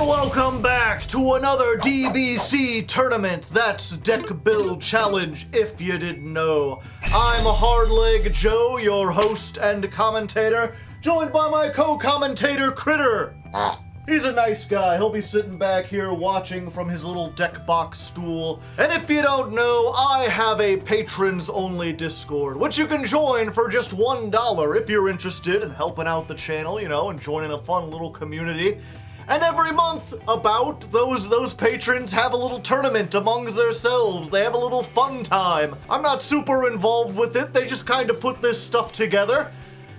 welcome back to another DBC tournament. That's Deck Build Challenge, if you didn't know. I'm Hardleg Joe, your host and commentator, joined by my co-commentator, Critter. He's a nice guy. He'll be sitting back here watching from his little deck box stool. And if you don't know, I have a patrons-only Discord, which you can join for just $1 if you're interested in helping out the channel, you know, and joining a fun little community. And every month, those patrons have a little tournament amongst themselves. They have a little fun time. I'm not super involved with it. They just kind of put this stuff together.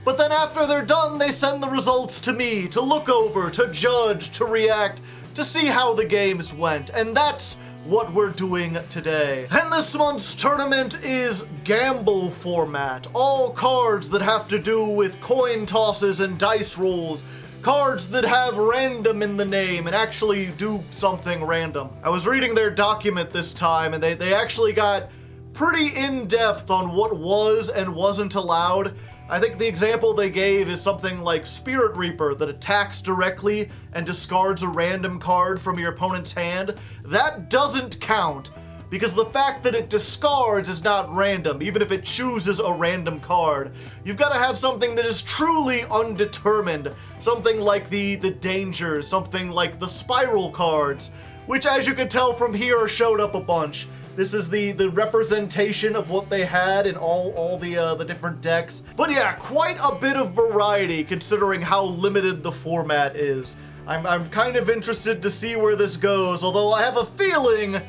But then after they're done, they send the results to me to look over, to judge, to react, to see how the games went. And that's what we're doing today. And this month's tournament is gamble format. All cards that have to do with coin tosses and dice rolls. Cards that have random in the name and actually do something random. I was reading their document this time and they actually got pretty in-depth on what was and wasn't allowed. I think the example they gave is something like Spirit Reaper that attacks directly and discards a random card from your opponent's hand. That doesn't count, because the fact that it discards is not random, even if it chooses a random card. You've got to have something that is truly undetermined, something like the dangers, something like the spiral cards, which, as you can tell from here, showed up a bunch. This is the representation of what they had in all the different decks. But yeah, quite a bit of variety considering how limited the format is. I'm kind of interested to see where this goes, although I have a feeling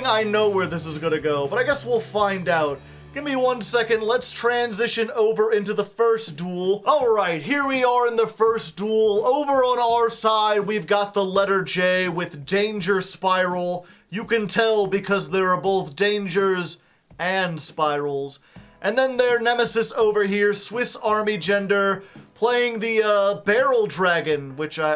I know where this is gonna go, but I guess we'll find out. Give me 1 second, let's transition over into the first duel. Alright, here we are in the first duel. Over on our side, we've got the letter J with Danger Spiral. You can tell because there are both dangers and spirals. And then their nemesis over here, Swiss Army Gender, playing the Barrel Dragon, which yeah,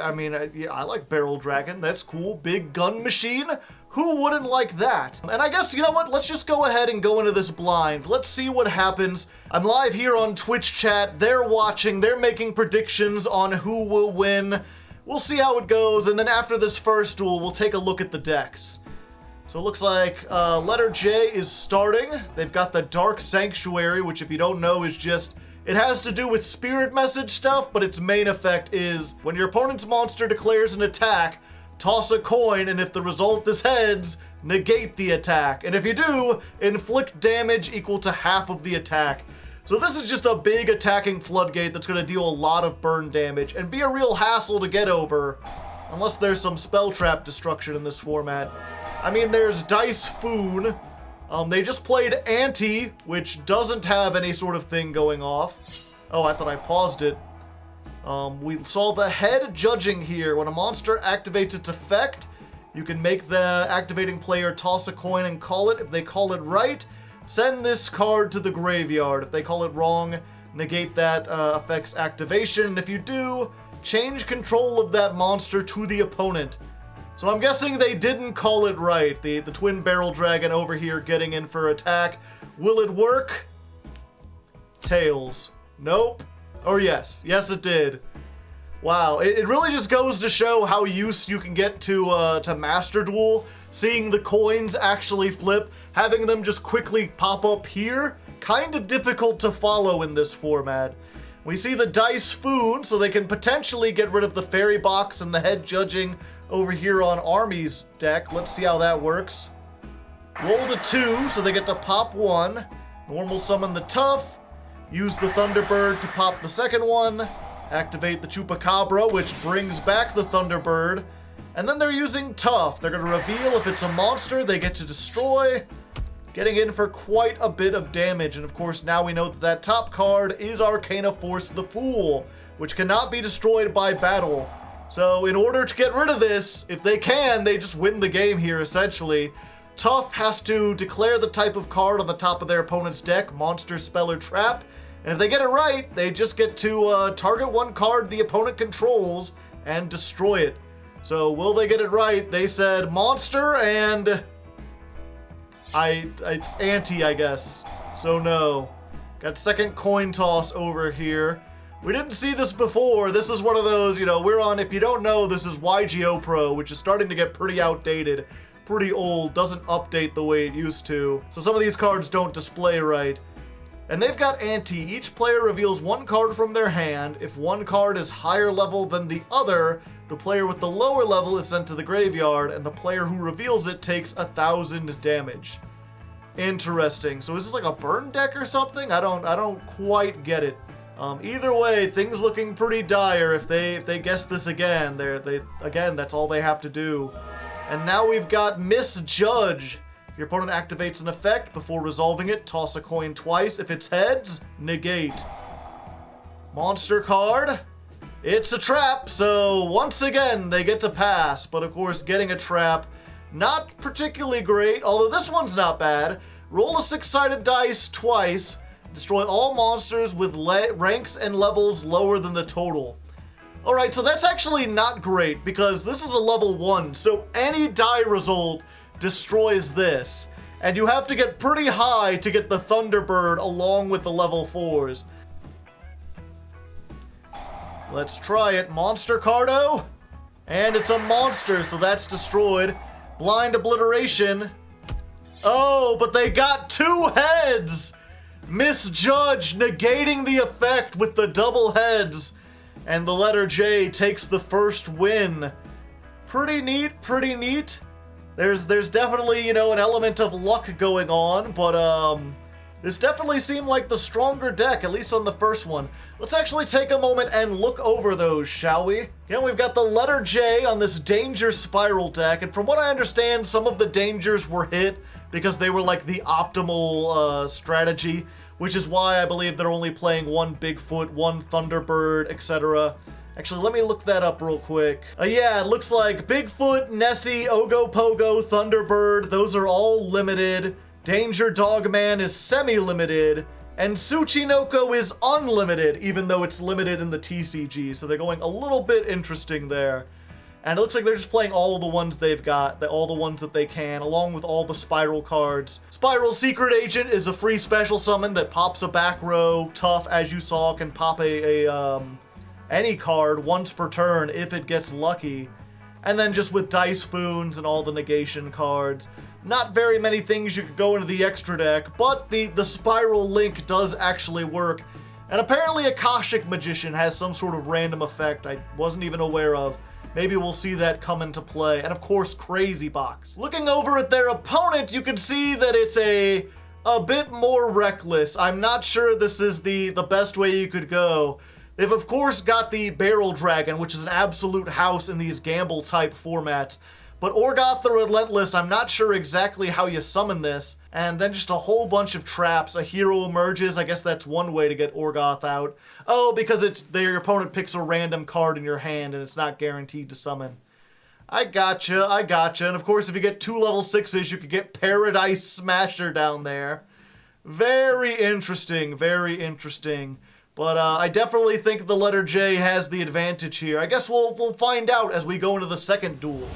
I like Barrel Dragon. That's cool. Big gun machine. Who wouldn't like that? And I guess, you know what? Let's just go ahead and go into this blind. Let's see what happens. I'm live here on Twitch chat. They're watching. They're making predictions on who will win. We'll see how it goes. And then after this first duel, we'll take a look at the decks. So it looks like letter J is starting. They've got the Dark Sanctuary, which if you don't know is just, it has to do with spirit message stuff, but its main effect is when your opponent's monster declares an attack, toss a coin, and if the result is heads, negate the attack. And if you do, inflict damage equal to half of the attack. So this is just a big attacking floodgate that's going to deal a lot of burn damage and be a real hassle to get over, unless there's some spell trap destruction in this format. I mean, there's Dice Foon. They just played Ante, which doesn't have any sort of thing going off. Oh, I thought I paused it. We saw the head judging here. When a monster activates its effect, you can make the activating player toss a coin and call it. If they call it right, send this card to the graveyard. If they call it wrong, negate that effect's activation. And if you do, change control of that monster to the opponent. So I'm guessing they didn't call it right. The Twin Barrel Dragon over here getting in for attack. Will it work? Tails. Nope. Or yes. Yes, it did. Wow. It really just goes to show how used you can get to Master Duel. Seeing the coins actually flip. Having them just quickly pop up here. Kind of difficult to follow in this format. We see the Dice Foon, so they can potentially get rid of the Fairy Box and the head judging over here on Army's deck. Let's see how that works. Roll the 2, so they get to pop 1. Normal summon the Tough. Use the Thunderbird to pop the second one. Activate the Chupacabra, which brings back the Thunderbird. And then they're using Tough. They're going to reveal if it's a monster they get to destroy. Getting in for quite a bit of damage. And of course, now we know that that top card is Arcana Force the Fool, which cannot be destroyed by battle. So in order to get rid of this, if they can, they just win the game here, essentially. Tough has to declare the type of card on the top of their opponent's deck, monster, spell, or trap. And if they get it right, they just get to target one card the opponent controls and destroy it. So will they get it right? They said monster and it's Ante, I guess. So no. Got second coin toss over here. We didn't see this before. This is one of those, we're on, if you don't know, this is yugioh Pro, which is starting to get pretty outdated, pretty old, doesn't update the way it used to. So some of these cards don't display right. And they've got ante. Each player reveals one card from their hand. If one card is higher level than the other, the player with the lower level is sent to the graveyard, and the player who reveals it takes 1,000 damage. Interesting. So is this like a burn deck or something? I don't quite get it. Either way, things looking pretty dire. If they guess this again, again, that's all they have to do. And now we've got Misjudge. Your opponent activates an effect. Before resolving it, toss a coin twice. If it's heads, negate. Monster card. It's a trap, so once again, they get to pass. But of course, getting a trap, not particularly great, although this one's not bad. Roll a 6-sided dice twice. Destroy all monsters with ranks and levels lower than the total. Alright, so that's actually not great, because this is a level 1, so any die result destroys this, and you have to get pretty high to get the Thunderbird along with the level 4s. Let's try it. Monster Cardo, and it's a monster, so that's destroyed. Blind Obliteration. Oh, but they got 2 heads! Misjudge, negating the effect with the double heads, and the letter J takes the first win. Pretty neat, pretty neat. There's definitely, an element of luck going on, but this definitely seemed like the stronger deck, at least on the first one. Let's actually take a moment and look over those, shall we? Again, we've got the letter J on this Danger Spiral deck, and from what I understand, some of the dangers were hit because they were like the optimal strategy, which is why I believe they're only playing one Bigfoot, one Thunderbird, etc. Actually, let me look that up real quick. Yeah, it looks like Bigfoot, Nessie, Ogopogo, Thunderbird, those are all limited. Danger Dogman is semi-limited. And Tsuchinoko is unlimited, even though it's limited in the TCG. So they're going a little bit interesting there. And it looks like they're just playing all the ones they've got, all the ones that they can, along with all the Spiral cards. Spiral Secret Agent is a free special summon that pops a back row. Tough, as you saw, can pop any card once per turn if it gets lucky. And then just with Dice Foons and all the negation cards. Not very many things you could go into the extra deck, but the Spiral Link does actually work. And apparently Akashic Magician has some sort of random effect I wasn't even aware of. Maybe we'll see that come into play. And of course, Crazy Box. Looking over at their opponent, you can see that it's a bit more reckless. I'm not sure this is the best way you could go. They've of course got the Barrel Dragon, which is an absolute house in these gamble type formats. But Orgoth the Relentless, I'm not sure exactly how you summon this. And then just a whole bunch of traps. A hero emerges. I guess that's one way to get Orgoth out. Oh, because your opponent picks a random card in your hand and it's not guaranteed to summon. I gotcha. And of course, if you get 2 level 6s, you could get Paradise Smasher down there. Very interesting, very interesting. But I definitely think the letter J has the advantage here. I guess we'll find out as we go into the second duel.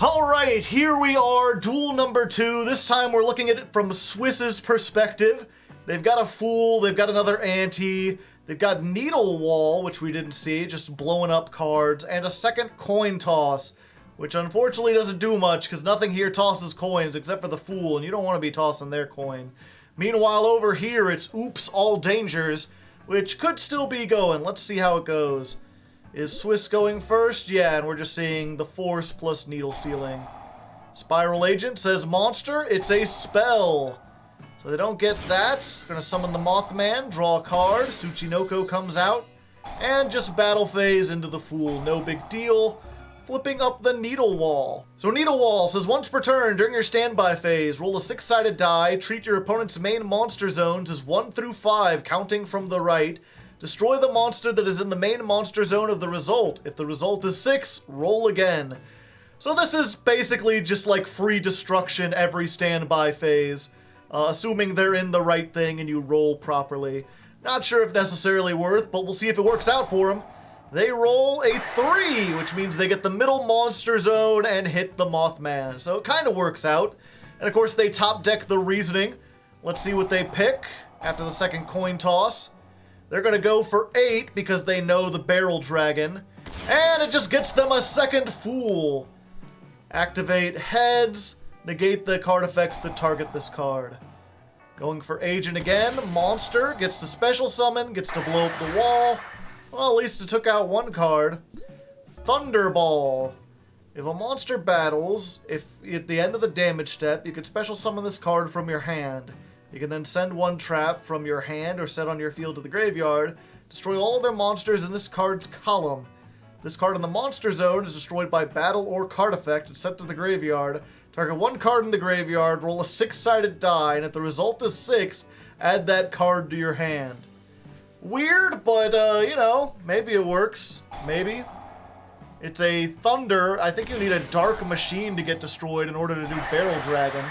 Alright, here we are, duel number 2. This time we're looking at it from Swiss's perspective. They've got a Fool, they've got another Ante, they've got Needle Wall, which we didn't see, just blowing up cards, and a second Coin Toss, which unfortunately doesn't do much because nothing here tosses coins except for the Fool, and you don't want to be tossing their coin. Meanwhile, over here, it's Oops, All Dangers, which could still be going. Let's see how it goes. Is Swiss going first? Yeah, and we're just seeing the Force plus Needle Sealing. Spiral Agent says Monster, it's a spell. So they don't get that. Gonna summon the Mothman, draw a card, Tsuchinoko comes out, and just battle phase into the Fool. No big deal. Flipping up the Needle Wall. So Needle Wall says once per turn during your standby phase, roll a 6-sided die, treat your opponent's main monster zones as 1 through 5, counting from the right. Destroy the monster that is in the main monster zone of the result. If the result is 6, roll again. So this is basically just like free destruction every standby phase, assuming they're in the right thing and you roll properly. Not sure if necessarily worth, but we'll see if it works out for them. They roll a 3, which means they get the middle monster zone and hit the Mothman. So it kind of works out. And of course they top deck the Reasoning. Let's see what they pick after the second coin toss. They're gonna go for 8 because they know the barrel dragon. And it just gets them a second fool. Activate heads, negate the card effects that target this card. Going for agent again, monster, gets to special summon, gets to blow up the wall. Well, at least it took out one card. Thunderball. If a monster battles, if at the end of the damage step, you can special summon this card from your hand. You can then send one trap from your hand or set on your field to the graveyard. Destroy all other monsters in this card's column. This card in the monster zone is destroyed by battle or card effect and sent to the graveyard. Target one card in the graveyard, roll a 6-sided die, and if the result is 6, add that card to your hand. Weird, but, you know, maybe it works. Maybe. It's a thunder. I think you need a dark machine to get destroyed in order to do barrel dragon.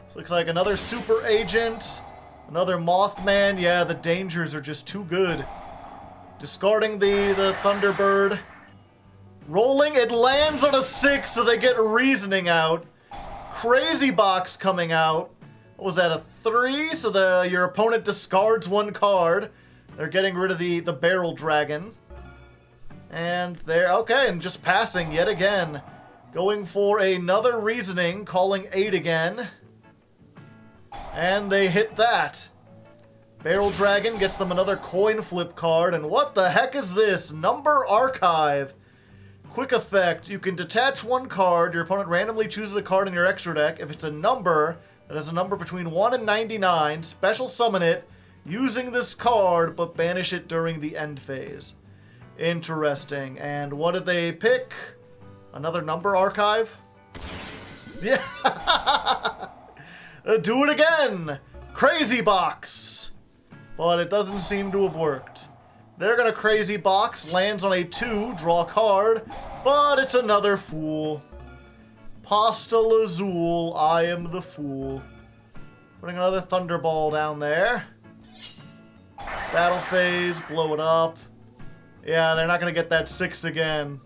This looks like another super agent, another Mothman. Yeah, the dangers are just too good. Discarding the Thunderbird. Rolling, it lands on a 6, so they get reasoning out. Crazy Box coming out. What was that, a 3? So your opponent discards one card. They're getting rid of the barrel dragon. And they're okay, and just passing yet again. Going for another reasoning, calling 8 again. And they hit that. Barrel dragon gets them another coin flip card, and what the heck is this? Number Archive. Quick effect, you can detach one card, your opponent randomly chooses a card in your extra deck. If it's a number that has a number between 1 and 99, special summon it using this card, but banish it during the end phase. Interesting. And what did they pick? Another Number Archive? Yeah! Do it again! Crazy Box! But it doesn't seem to have worked. They're gonna Crazy Box, lands on a 2, draw a card, but it's another fool. Pasta Lazul, I am the fool. Putting another Thunderball down there. Battle phase, blow it up. Yeah, they're not gonna get that 6 again.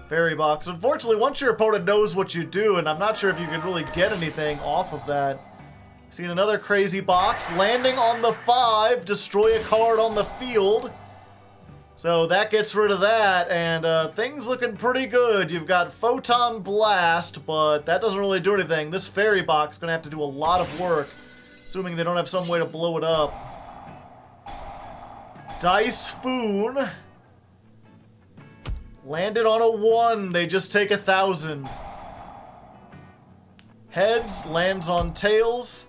Fairy Box. Unfortunately, once your opponent knows what you do, and I'm not sure if you can really get anything off of that. Seen another Crazy Box, landing on the 5, destroy a card on the field. So that gets rid of that, and things looking pretty good. You've got Photon Blast, but that doesn't really do anything. This Fairy Box is going to have to do a lot of work, assuming they don't have some way to blow it up. Dice Foon. Landed on a 1, they just take 1,000. Heads, lands on tails.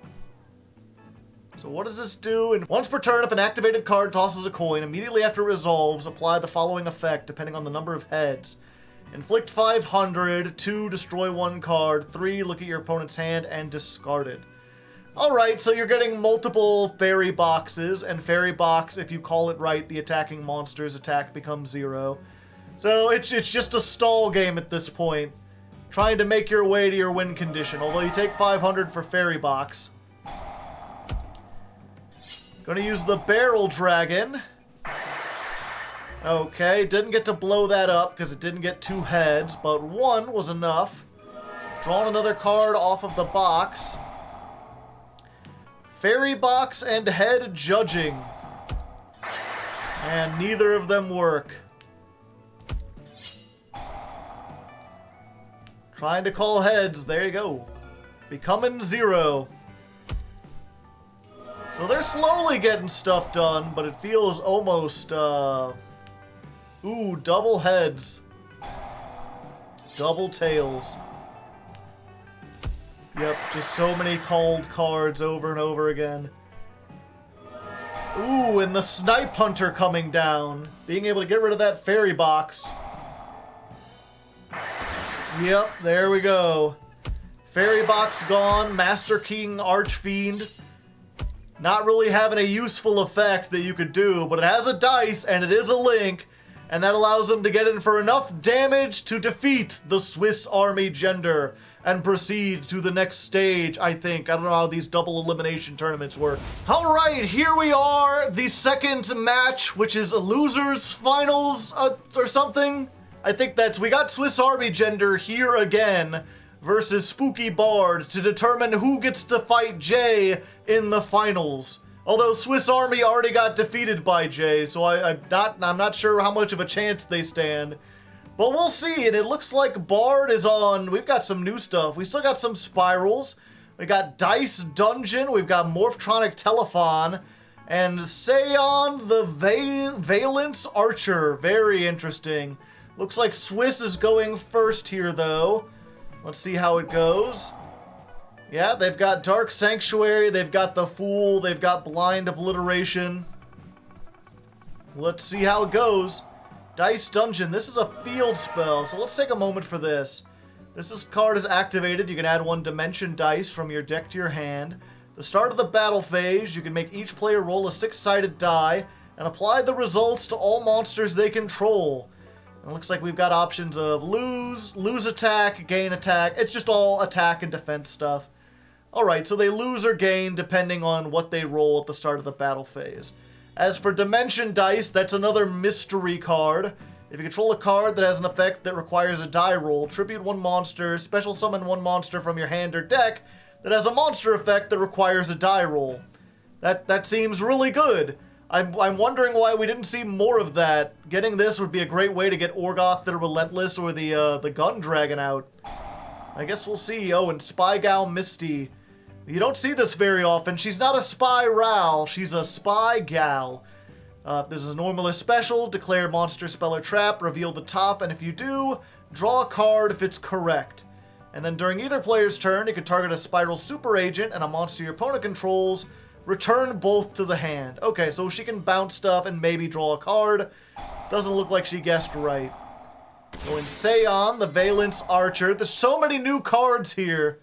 So what does this do? And once per turn, if an activated card tosses a coin, immediately after it resolves, apply the following effect, depending on the number of heads. Inflict 500, 2, destroy one card, 3, look at your opponent's hand and discard it. Alright, so you're getting multiple Fairy Boxes, and Fairy Box, if you call it right, the attacking monster's attack becomes 0. So it's just a stall game at this point, trying to make your way to your win condition, although you take 500 for Fairy Box. Gonna use the Barrel Dragon. Okay, didn't get to blow that up because it didn't get 2 heads, but 1 was enough. Drawn another card off of the box. Fairy Box and Head Judging. And neither of them work. Trying to call heads, there you go. Becoming 0. So they're slowly getting stuff done, but it feels almost, ooh, double heads. Double tails. Yep, just so many called cards over and over again. Ooh, and the Snipe Hunter coming down. Being able to get rid of that Fairy Box. Yep, there we go. Fairy Box gone, Master King Archfiend. Not really having a useful effect that you could do, but it has a dice and it is a link, and that allows them to get in for enough damage to defeat the Swiss Army Gender and proceed to the next stage, I think. I don't know how these double elimination tournaments work. Alright, here we are, the second match, which is a losers finals or something. I think we got Swiss Army Gender here again versus Spooky Bard to determine who gets to fight Jay in the finals. Although Swiss Army already got defeated by Jay, so I'm not sure how much of a chance they stand. But we'll see, and it looks like Bard is on. We've got some new stuff. We still got some spirals. We got Dice Dungeon. We've got Morphtronic Telephon. And Seon the Valence Archer. Very interesting. Looks like Swiss is going first here, though. Let's see how it goes. Yeah, they've got Dark Sanctuary. They've got the Fool. They've got Blind Obliteration. Let's see how it goes. Dice Dungeon. This is a field spell, so let's take a moment for this. This card is activated. You can add 1 dimension dice from your deck to your hand. The start of the battle phase, you can make each player roll a 6-sided die and apply the results to all monsters they control. And it looks like we've got options of lose attack, gain attack. It's just all attack and defense stuff. Alright, so they lose or gain depending on what they roll at the start of the battle phase. As for Dimension Dice, that's another mystery card. If you control a card that has an effect that requires a die roll, tribute 1 monster, special summon 1 monster from your hand or deck that has a monster effect that requires a die roll. That seems really good. I'm wondering why we didn't see more of that. Getting this would be a great way to get Orgoth the Relentless or the Gun Dragon out. I guess we'll see. Oh, and Spy Gal Misty. You don't see this very often. She's not a Spy Ral, she's a Spy Gal. This is normal or special. Declare monster, spell, or trap. Reveal the top, and if you do, draw a card if it's correct. And then during either player's turn, you can target a Spiral Super Agent and a monster your opponent controls. Return both to the hand. Okay, so she can bounce stuff and maybe draw a card. Doesn't look like she guessed right. Going Seon, the Valence Archer. There's so many new cards here.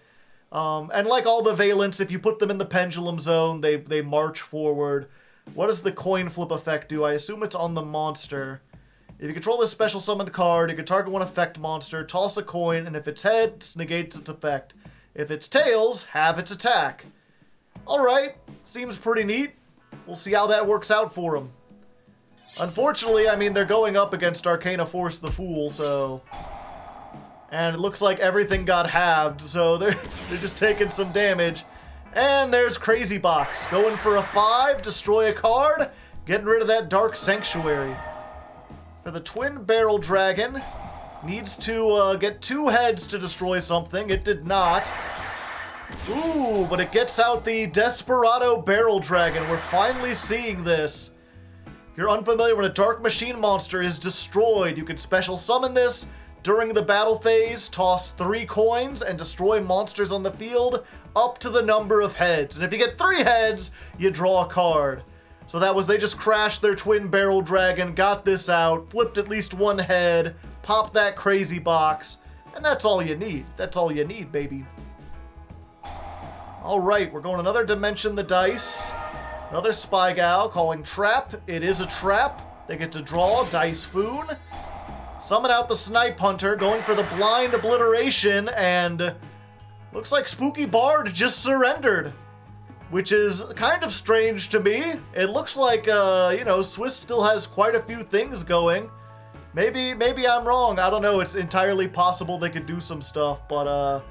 And like all the Valence, if you put them in the Pendulum Zone, they march forward. What does the coin flip effect do? I assume it's on the monster. If you control this special summoned card, you can target 1 effect monster, toss a coin, and if it's heads, negates its effect. If it's tails, have its attack. Alright, seems pretty neat. We'll see how that works out for them. Unfortunately, I mean, they're going up against Arcana Force the Fool, so... And it looks like everything got halved, so they're just taking some damage. And there's Crazy Box, going for a 5, destroy a card, getting rid of that Dark Sanctuary. For the Twin Barrel Dragon, needs to get 2 heads to destroy something. It did not. Ooh, but it gets out the Desperado Barrel Dragon. We're finally seeing this. If you're unfamiliar, when a Dark Machine monster is destroyed, you can special summon this. During the battle phase, toss 3 coins and destroy monsters on the field up to the number of heads. And if you get 3 heads, you draw a card. So that was, they just crashed their Twin Barrel Dragon, got this out, flipped at least 1 head, popped that Crazy Box, and that's all you need. That's all you need, baby. Alright, we're going another dimension the dice. Another Spy Gal calling Trap. It is a trap. They get to draw Dice Foon. Summon out the Snipe Hunter, going for the Blind Obliteration, and looks like Spooky Bard just surrendered. Which is kind of strange to me. It looks like, you know, Swiss still has quite a few things going. Maybe I'm wrong. I don't know. It's entirely possible they could do some stuff. But,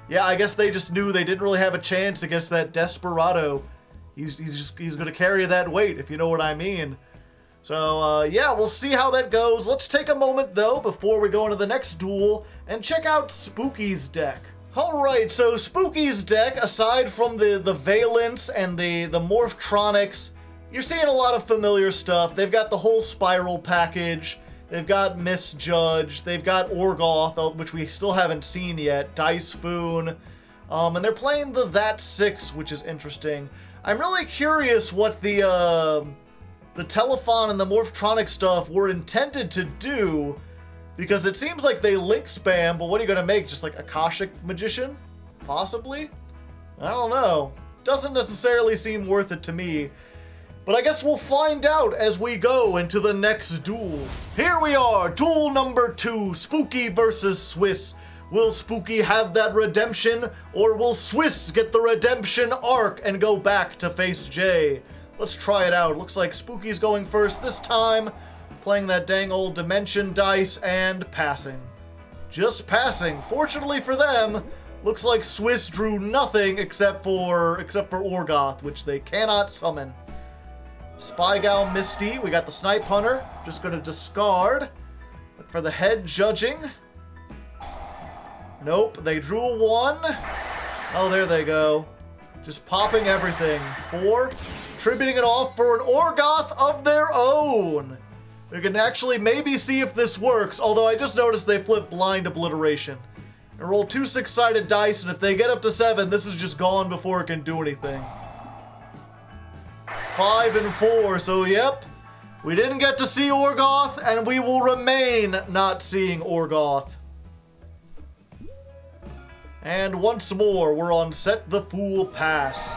yeah, I guess they just knew they didn't really have a chance against that Desperado. He's going to carry that weight, if you know what I mean. So, yeah, we'll see how that goes. Let's take a moment, though, before we go into the next duel, and check out Spooky's deck. Alright, so Spooky's deck, aside from the Valence and the Morphtronics, you're seeing a lot of familiar stuff. They've got the whole Spiral package, they've got Misjudge, they've got Orgoth, which we still haven't seen yet, Dice Foon, and they're playing the That 6, which is interesting. I'm really curious what the Telephon and the Morphtronic stuff were intended to do, because it seems like they link spam, but what are you going to make? Just like Akashic Magician? Possibly? I don't know. Doesn't necessarily seem worth it to me. But I guess we'll find out as we go into the next duel. Here we are, duel number 2, Spooky versus Swiss. Will Spooky have that redemption, or will Swiss get the redemption arc and go back to face Jay? Let's try it out. Looks like Spooky's going first this time. Playing that dang old dimension dice and passing. Just passing. Fortunately for them, looks like Swiss drew nothing except for Orgoth, which they cannot summon. Spy Gal Misty. We got the Snipe Hunter. Just gonna discard. Look for the head judging. Nope, they drew a 1. Oh, there they go. Just popping everything. 4. Tributing it off for an Orgoth of their own. We can actually maybe see if this works, although I just noticed they flip Blind Obliteration. And roll 2 6-sided dice, and if they get up to 7, this is just gone before it can do anything. 5 and 4, so yep. We didn't get to see Orgoth, and we will remain not seeing Orgoth. And once more, we're on Set the Fool Pass.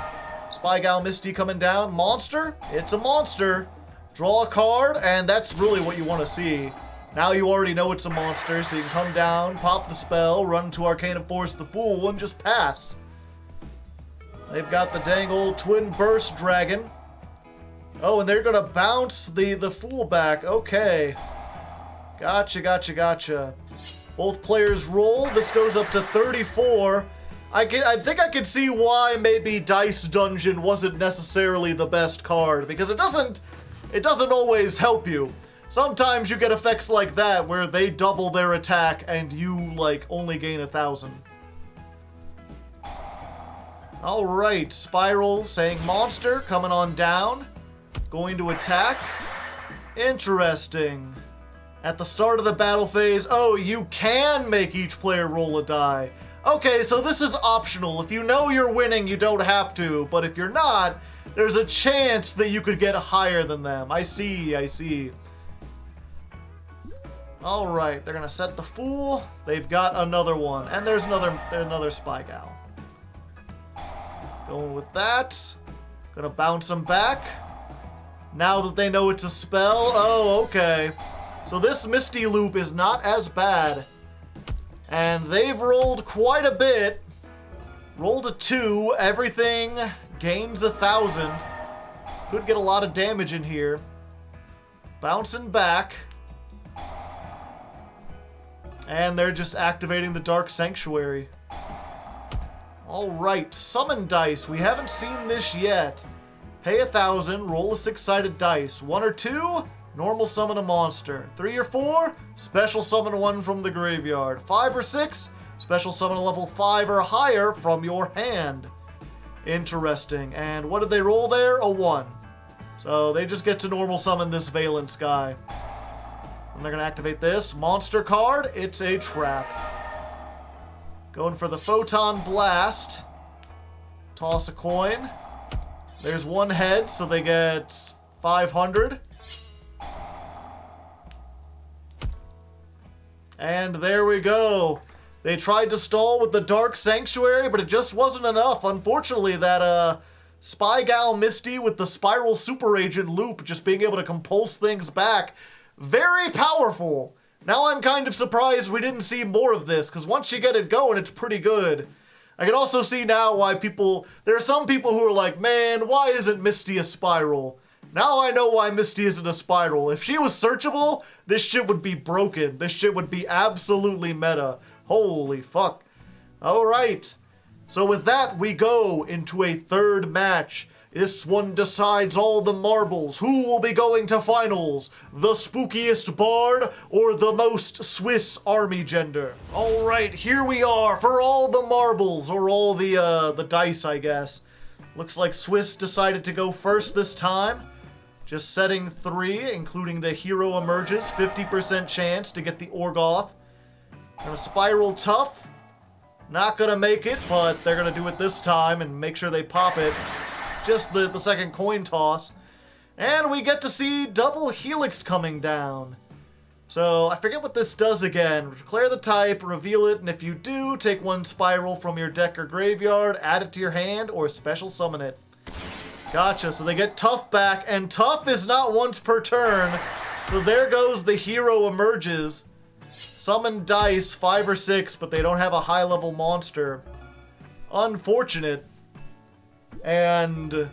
Spy Gal Misty coming down. Monster? It's a monster. Draw a card, and that's really what you want to see. Now you already know it's a monster, so you can come down, pop the spell, run to Arcana Force the Fool, and just pass. They've got the dang old Twin Burst Dragon. Oh, and they're gonna bounce the Fool back. Okay. Gotcha. Both players roll. This goes up to 34. I think I could see why maybe Dice Dungeon wasn't necessarily the best card, because it doesn't always help you. Sometimes you get effects like that where they double their attack and you like only gain 1,000. All right, Spiral saying monster coming on down, going to attack. Interesting. At the start of the battle phase, oh, you can make each player roll a die. Okay, so this is optional. If you know you're winning, you don't have to, but if you're not, there's a chance that you could get higher than them. I see. All right, they're gonna set the Fool. They've got another one, and there's another Spy Gal. Going with that. Gonna bounce them back. Now that they know it's a spell. Oh, okay. So this Misty loop is not as bad. And they've rolled quite a bit. Rolled a 2. Everything gains 1,000. Could get a lot of damage in here. Bouncing back. And they're just activating the Dark Sanctuary. Alright, Summon Dice. We haven't seen this yet. Pay 1,000, roll a 6-sided dice. 1 or 2, normal summon a monster. 3 or 4, special summon one from the graveyard. 5 or 6, special summon a level 5 or higher from your hand. Interesting. And what did they roll there? A 1. So they just get to normal summon this Valence guy. And they're going to activate this monster card. It's a trap. Going for the Photon Blast. Toss a coin. There's 1 head, so they get 500. And there we go. They tried to stall with the Dark Sanctuary, but it just wasn't enough. Unfortunately, that Spy Gal Misty with the Spiral Super Agent loop just being able to compulse things back. Very powerful. Now I'm kind of surprised we didn't see more of this, because once you get it going, it's pretty good. I can also see now why there are some people who are like, man, why isn't Misty a Spiral? Now I know why Misty isn't a Spiral. If she was searchable, this shit would be broken. This shit would be absolutely meta. Holy fuck. Alright. So with that, we go into a third match. This one decides all the marbles. Who will be going to finals? The spookiest bard or the most Swiss army gender? All right, here we are for all the marbles, or all the dice, I guess. Looks like Swiss decided to go first this time. Just setting 3, including the hero emerges, 50% chance to get the Orgoth. Gonna spiral tough. Not gonna make it, but they're gonna do it this time and make sure they pop it. Just the second coin toss. And we get to see double Helix coming down. So I forget what this does again. Declare the type, reveal it, and if you do, take 1 spiral from your deck or graveyard, add it to your hand, or special summon it. Gotcha, so they get tough back, and tough is not once per turn. So there goes the hero emerges. Summon dice, 5 or 6, but they don't have a high level monster. Unfortunate. And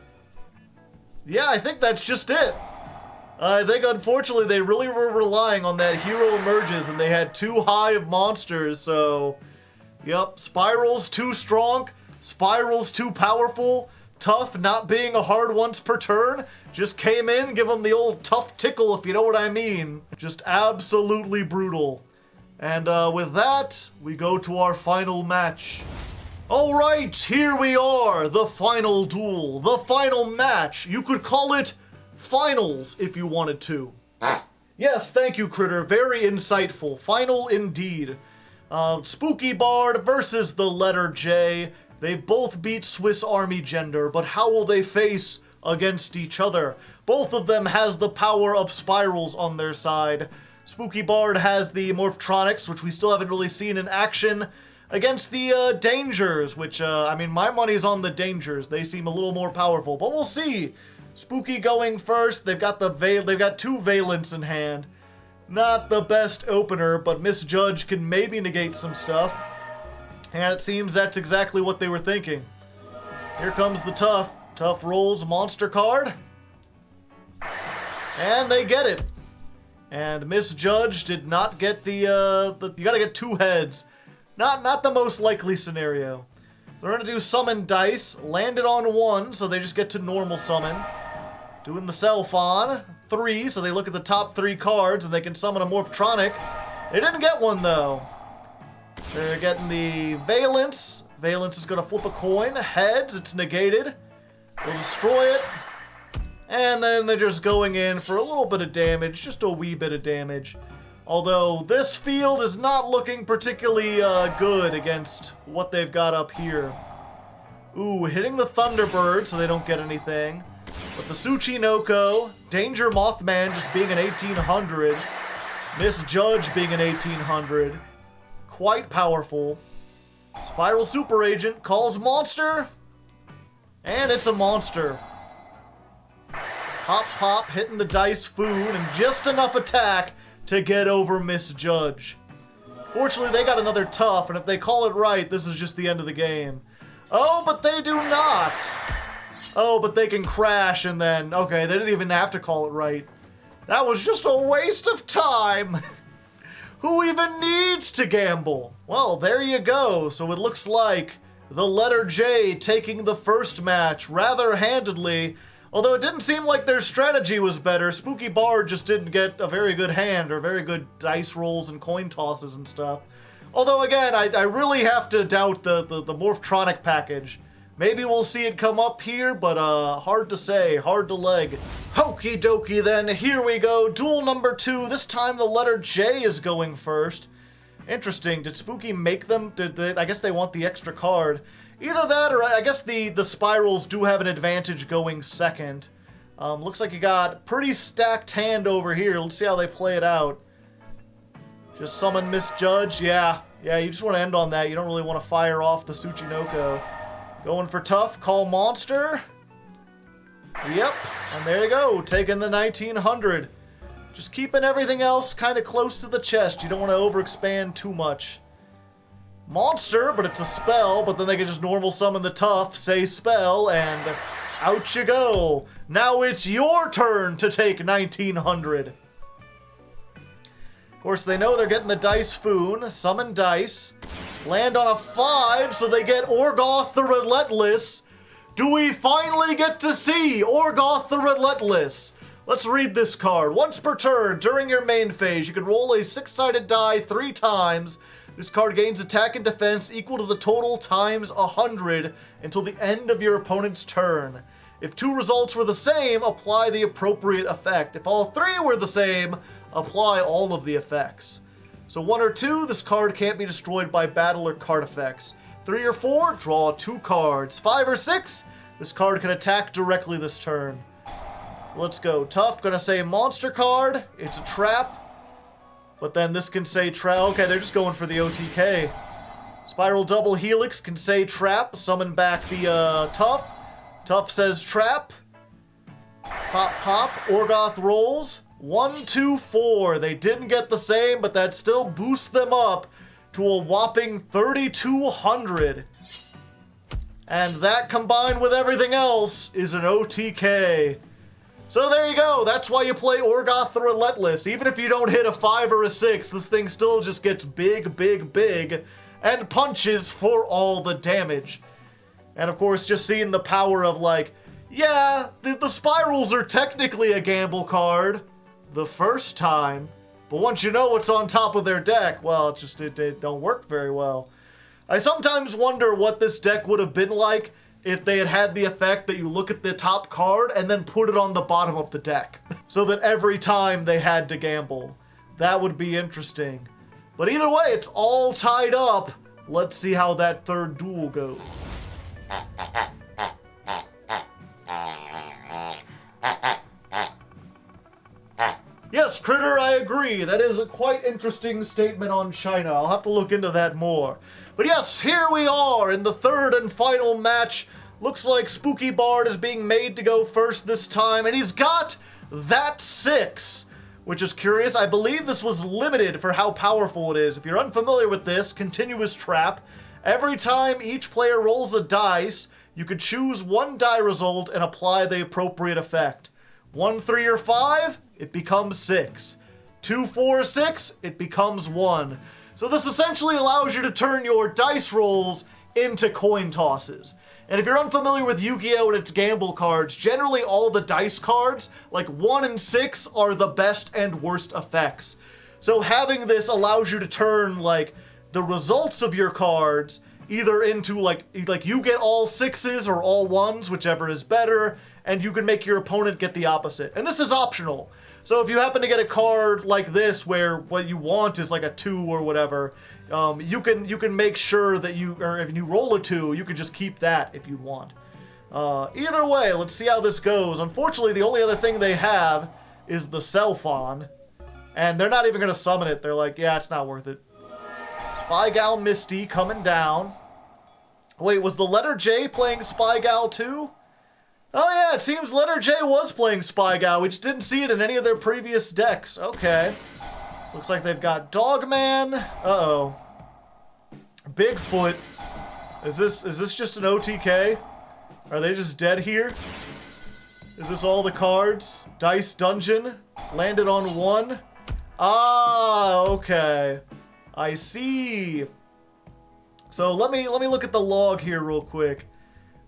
yeah, I think that's just it. I think unfortunately they really were relying on that hero emerges, and they had too high of monsters, so yep, Spiral's too strong, Spiral's too powerful, Tough not being a hard once per turn, just came in, give him the old tough tickle, if you know what I mean. Just absolutely brutal. And with that, we go to our final match. All right, here we are, the final duel, the final match. You could call it finals if you wanted to. Yes, thank you, Critter. Very insightful. Final indeed. Spooky Bard versus the letter J. They've both beat Swiss Army Gender, but how will they face against each other? Both of them has the power of spirals on their side. Spooky Bard has the Morphtronics, which we still haven't really seen in action, against the Dangers, which, I mean, my money's on the Dangers. They seem a little more powerful, but we'll see. Spooky going first. They've got they've got two Valents in hand. Not the best opener, but Misjudge can maybe negate some stuff. And it seems that's exactly what they were thinking. Here comes the Tough. Tough rolls monster card. And they get it. And Misjudge did not get you gotta get two heads. Not the most likely scenario. They're gonna do summon dice, land it on 1, so they just get to normal summon. Doing the Self-on, 3, so they look at the top 3 cards and they can summon a Morphtronic. They didn't get one though. They're getting the Valence. Valence is gonna flip a coin. Heads, it's negated. They'll destroy it. And then they're just going in for a little bit of damage, just a wee bit of damage. Although this field is not looking particularly good against what they've got up here. Ooh, hitting the Thunderbird so they don't get anything. But the Tsuchinoko, Danger Mothman just being an 1800, Misjudge being an 1800, quite powerful. Spiral Super Agent calls monster, and it's a monster. Pop pop, hitting the dice food, and just enough attack to get over Misjudge. Fortunately, they got another Tough, and if they call it right, this is just the end of the game. Oh, but they do not! Oh, but they can crash and then... Okay, they didn't even have to call it right. That was just a waste of time! Who even needs to gamble? Well, there you go. So it looks like the letter J taking the first match rather handedly. Although it didn't seem like their strategy was better. Spooky Bard just didn't get a very good hand or very good dice rolls and coin tosses and stuff. Although, again, I really have to doubt the Morphtronic package. Maybe we'll see it come up here, but hard to say, hard to leg. Okie dokie then, here we go. Duel number 2. This time the letter J is going first. Interesting. Did Spooky make them? I guess they want the extra card. Either that or I guess the spirals do have an advantage going second. Looks like you got pretty stacked hand over here. Let's see how they play it out. Just summon Misjudge. Yeah, you just want to end on that. You don't really want to fire off the Tsuchinoko. Going for Tough, call monster. Yep, and there you go, taking the 1900. Just keeping everything else kind of close to the chest. You don't want to overexpand too much. Monster, but it's a spell, but then they can just normal summon the Tough, say spell, and out you go. Now it's your turn to take 1900. Of course, they know they're getting the Dice Foon, summon dice, land on a 5, so they get Orgoth the Relentless. Do we finally get to see Orgoth the Relentless? Let's read this card. Once per turn, during your main phase, you can roll a 6-sided die 3 times. This card gains attack and defense equal to the total times 100 until the end of your opponent's turn. If 2 results were the same, apply the appropriate effect. If all 3 were the same, apply all of the effects. So 1 or 2, this card can't be destroyed by battle or card effects. 3 or 4, draw 2 cards. 5 or 6, this card can attack directly this turn. Let's go. Tough, gonna say monster card. It's a trap. But then this can say trap. Okay, they're just going for the OTK. Spiral Double Helix can say trap. Summon back the Tough. Tough says trap. Pop, pop. Orgoth rolls. 1, 2, 4. They didn't get the same, but that still boosts them up to a whopping 3,200. And that combined with everything else is an OTK. So there you go. That's why you play Orgoth the Relentless. Even if you don't hit a 5 or a 6, this thing still just gets big, big, big and punches for all the damage. And of course, just seeing the power of like, yeah, the spirals are technically a gamble card the first time, but once you know what's on top of their deck, well, it don't work very well. I sometimes wonder what this deck would have been like if they had had the effect that you look at the top card and then put it on the bottom of the deck, so that every time they had to gamble. That would be interesting. But either way, it's all tied up. Let's see how that third duel goes. Yes, Critter, I agree. That is a quite interesting statement on China. I'll have to look into that more. But yes, here we are in the third and final match. Looks like Spooky Bard is being made to go first this time, and he's got that 6, which is curious. I believe this was limited for how powerful it is. If you're unfamiliar with this, continuous trap. Every time each player rolls a dice, you could choose one die result and apply the appropriate effect. 1, 3, or 5, it becomes 6. 2, 4, 6, it becomes 1. So this essentially allows you to turn your dice rolls into coin tosses. And if you're unfamiliar with Yu-Gi-Oh! And its gamble cards, generally all the dice cards, like 1 and 6, are the best and worst effects. So having this allows you to turn, like, the results of your cards either into, like you get all 6s or all 1s, whichever is better, and you can make your opponent get the opposite. And this is optional. So if you happen to get a card like this where what you want is like a 2 or whatever, you can make sure that if you roll a 2, you can just keep that if you want. Either way, let's see how this goes. Unfortunately, the only other thing they have is the Cellphon, and they're not even going to summon it. They're like, yeah, it's not worth it. Spy Gal Misty coming down. Wait, was the letter J playing Spy Gal too? Oh yeah, it seems letter J was playing Spy Gal. We just didn't see it in any of their previous decks. Okay. Looks like they've got Dogman. Uh-oh. Bigfoot. Is this just an OTK? Are they just dead here? Is this all the cards? Dice Dungeon. Landed on 1. Ah, okay. I see. So let me look at the log here real quick.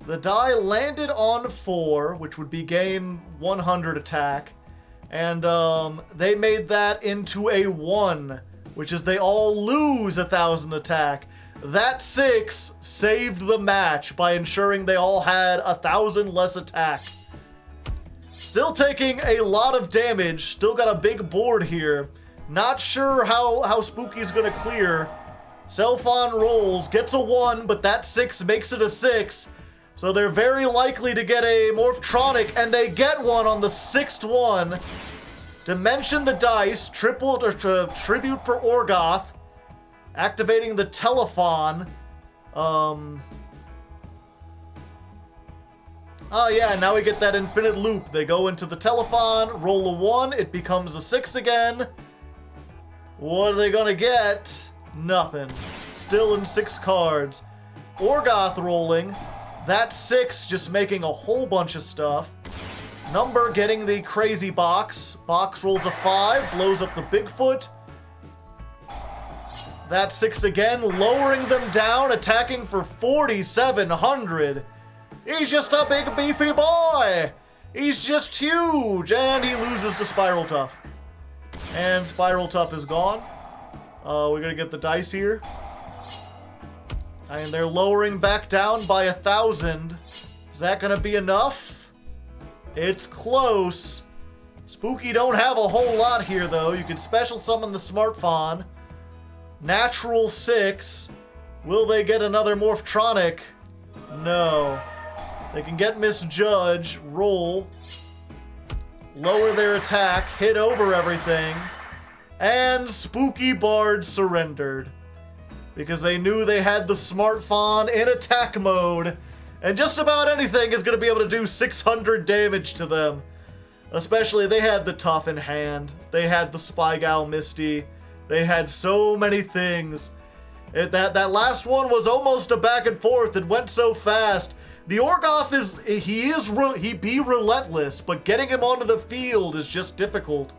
The die landed on 4, which would be gain 100 attack. And they made that into a 1, which is they all lose 1,000 attack. That 6 saved the match by ensuring they all had 1,000 less attack. Still taking a lot of damage, still got a big board here. Not sure how Spooky's gonna clear. Cellphon rolls, gets a 1, but that 6 makes it a 6. So they're very likely to get a Morphtronic, and they get one on the 6th one. Dimension the dice, tribute for Orgoth, activating the Telephon. Oh yeah, now we get that infinite loop. They go into the Telephon, roll a 1, it becomes a 6 again. What are they gonna get? Nothing. Still in 6 cards. Orgoth rolling. That 6 just making a whole bunch of stuff. Number getting the crazy box. Box rolls a 5, blows up the Bigfoot. That 6 again, lowering them down, attacking for 4,700. He's just a big beefy boy. He's just huge, and he loses to Spiral Tough. And Spiral Tough is gone. We're gonna get the dice here. And they're lowering back down by 1,000. Is that gonna be enough? It's close. Spooky don't have a whole lot here, though. You can special summon the Smartphone. Natural 6. Will they get another Morphtronic? No. They can get Misjudge, roll, lower their attack, hit over everything, and Spooky Bard surrendered. Because they knew they had the Smartphone in attack mode, and just about anything is going to be able to do 600 damage to them. Especially, they had the Tough in hand, they had the Spy Gal Misty, they had so many things. That last one was almost a back and forth, it went so fast. The Orgoth he be relentless, but getting him onto the field is just difficult.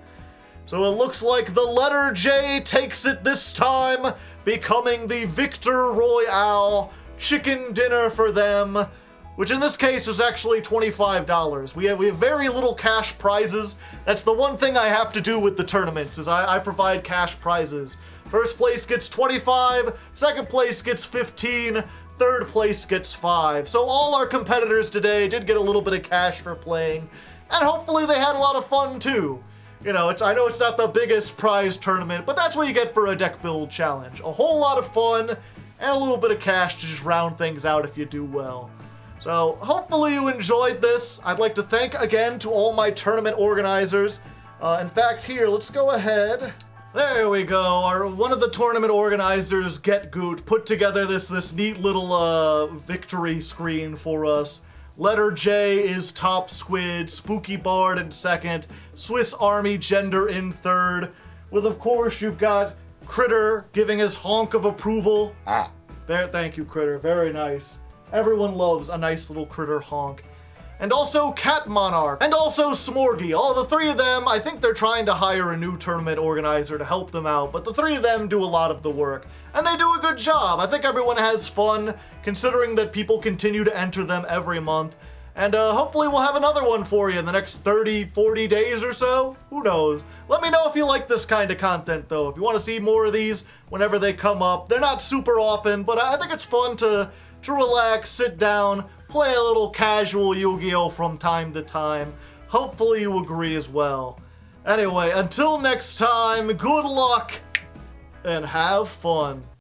So it looks like the letter J takes it this time, becoming the Victor Royale chicken dinner for them, which in this case is actually $25. We have very little cash prizes. That's the one thing I have to do with the tournaments, is I provide cash prizes. First place gets 25, second place gets 15, third place gets 5. So all our competitors today did get a little bit of cash for playing, and hopefully they had a lot of fun too. You know, I know it's not the biggest prize tournament, but that's what you get for a deck build challenge. A whole lot of fun, and a little bit of cash to just round things out if you do well. So, hopefully you enjoyed this. I'd like to thank again to all my tournament organizers. In fact, here, let's go ahead. There we go. One of the tournament organizers, GetGoot, put together this neat little victory screen for us. Letter J is Top Squid, Spooky Bard in second, Swiss Army Gender in third, with, of course, you've got Critter giving his honk of approval. Thank you, Critter. Very nice. Everyone loves a nice little Critter honk. And also Cat Monarch, and also Smorgy. All the three of them, I think they're trying to hire a new tournament organizer to help them out, but the three of them do a lot of the work, and they do a good job. I think everyone has fun, considering that people continue to enter them every month. And hopefully we'll have another one for you in the next 30, 40 days or so. Who knows? Let me know if you like this kind of content, though. If you want to see more of these whenever they come up. They're not super often, but I think it's fun to relax, sit down, play a little casual Yu-Gi-Oh from time to time. Hopefully you agree as well. Anyway, until next time, good luck and have fun.